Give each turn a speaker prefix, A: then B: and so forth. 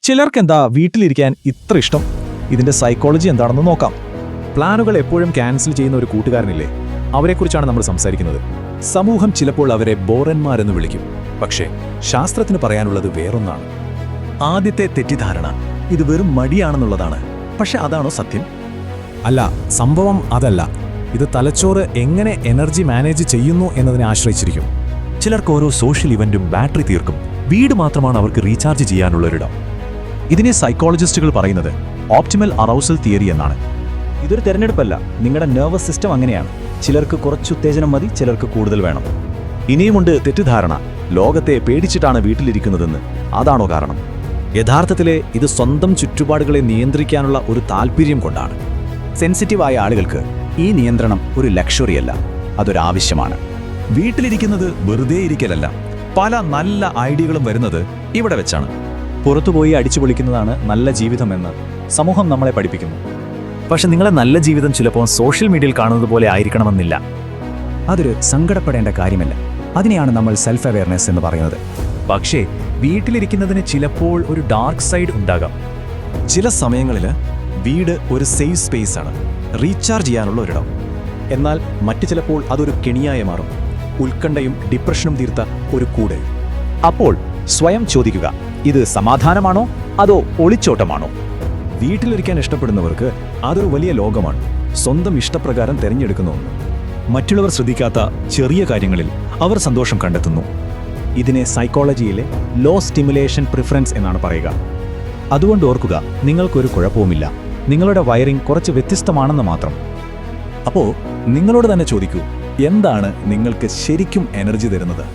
A: ചിലർക്കെന്താ വീട്ടിലിരിക്കാൻ ഇത്ര ഇഷ്ടം? ഇതിന്റെ സൈക്കോളജി എന്താണെന്ന് നോക്കാം.
B: പ്ലാനുകൾ എപ്പോഴും ക്യാൻസൽ ചെയ്യുന്ന ഒരു കൂട്ടുകാരനില്ലേ? അവരെക്കുറിച്ചാണ് നമ്മൾ സംസാരിക്കുന്നത്. സമൂഹം ചിലപ്പോൾ അവരെ ബോറന്മാരെന്ന് വിളിക്കും. പക്ഷേ ശാസ്ത്രത്തിന് പറയാനുള്ളത് വേറൊന്നാണ്. ആദ്യത്തെ തെറ്റിദ്ധാരണ ഇത് വെറും മടിയാണെന്നുള്ളതാണ്. പക്ഷെ അതാണോ സത്യം?
C: അല്ല, സംഭവം അതല്ല. ഇത് തലച്ചോറ് എങ്ങനെ എനർജി മാനേജ് ചെയ്യുന്നു എന്നതിനെ ആശ്രയിച്ചിരിക്കും.
B: ചിലർക്ക് ഓരോ സോഷ്യൽ ഇവന്റും ബാറ്ററി തീർക്കും. വീട് മാത്രമാണ് അവർക്ക് റീചാർജ് ചെയ്യാനുള്ളൊരിടം. ഇതിനെ സൈക്കോളജിസ്റ്റുകൾ പറയുന്നത് ഓപ്റ്റിമൽ അറൗസൽ തിയറി എന്നാണ്.
D: ഇതൊരു തിരഞ്ഞെടുപ്പല്ല, നിങ്ങളുടെ നെർവസ് സിസ്റ്റം അങ്ങനെയാണ്. ചിലർക്ക് കുറച്ച് ഉത്തേജനം മതി, ചിലർക്ക് കൂടുതൽ വേണം.
B: ഇനിയുമുണ്ട് തെറ്റിദ്ധാരണ, ലോകത്തെ പേടിച്ചിട്ടാണ് വീട്ടിലിരിക്കുന്നതെന്ന്. അതാണോ കാരണം? യഥാർത്ഥത്തിലെ ഇത് സ്വന്തം ചുറ്റുപാടുകളെ നിയന്ത്രിക്കാനുള്ള ഒരു താല്പര്യം കൊണ്ടാണ്. സെൻസിറ്റീവായ ആളുകൾക്ക് ഈ നിയന്ത്രണം ഒരു ലക്ഷറിയല്ല, അതൊരാവശ്യമാണ്. വീട്ടിലിരിക്കുന്നത് വെറുതെ ഇരിക്കലല്ല, പല നല്ല ഐഡിയകളും വരുന്നത് ഇവിടെ വെച്ചാണ്.
D: പുറത്തുപോയി അടിച്ചു പൊളിക്കുന്നതാണ് നല്ല ജീവിതമെന്ന് സമൂഹം നമ്മളെ പഠിപ്പിക്കുന്നു.
B: പക്ഷെ നിങ്ങളെ നല്ല ജീവിതം ചിലപ്പോൾ സോഷ്യൽ മീഡിയയിൽ കാണുന്നത് പോലെ ആയിരിക്കണമെന്നില്ല.
D: അതൊരു സങ്കടപ്പെടേണ്ട കാര്യമല്ല. അതിനെയാണ് നമ്മൾ സെൽഫ് അവെയർനെസ് എന്ന് പറയുന്നത്.
B: പക്ഷേ വീട്ടിലിരിക്കുന്നതിന് ചിലപ്പോൾ ഒരു ഡാർക്ക് സൈഡ് ഉണ്ടാകാം. ചില സമയങ്ങളിൽ വീട് ഒരു സേഫ് സ്പേസ് ആണ്, റീചാർജ് ചെയ്യാനുള്ള ഒരിടം. എന്നാൽ മറ്റു ചിലപ്പോൾ അതൊരു കെണിയായി മാറും, ഉത്കണ്ഠയും ഡിപ്രഷനും തീർത്ത ഒരു കൂട്. അപ്പോൾ സ്വയം ചോദിക്കുക, ഇത് സമാധാനമാണോ അതോ ഒളിച്ചോട്ടമാണോ? വീട്ടിലിരിക്കാൻ ഇഷ്ടപ്പെടുന്നവർക്ക് അതൊരു വലിയ ലോകമാണ്, സ്വന്തം ഇഷ്ടപ്രകാരം തിരഞ്ഞെടുക്കുന്ന ഒന്ന്. മറ്റുള്ളവർ ശ്രദ്ധിക്കാത്ത ചെറിയ കാര്യങ്ങളിൽ അവർ സന്തോഷം കണ്ടെത്തുന്നു. ഇതിനെ സൈക്കോളജിയിലെ ലോ സ്റ്റിമുലേഷൻ പ്രിഫറൻസ് എന്നാണ് പറയുക. അതുകൊണ്ട് ഓർക്കുക, നിങ്ങൾക്കൊരു കുഴപ്പവുമില്ല, നിങ്ങളുടെ വയറിംഗ് കുറച്ച് വ്യത്യസ്തമാണെന്ന് മാത്രം. അപ്പോൾ നിങ്ങളോട് തന്നെ ചോദിക്കൂ, എന്താണ് നിങ്ങൾക്ക് ശരിക്കും എനർജി തരുന്നത്?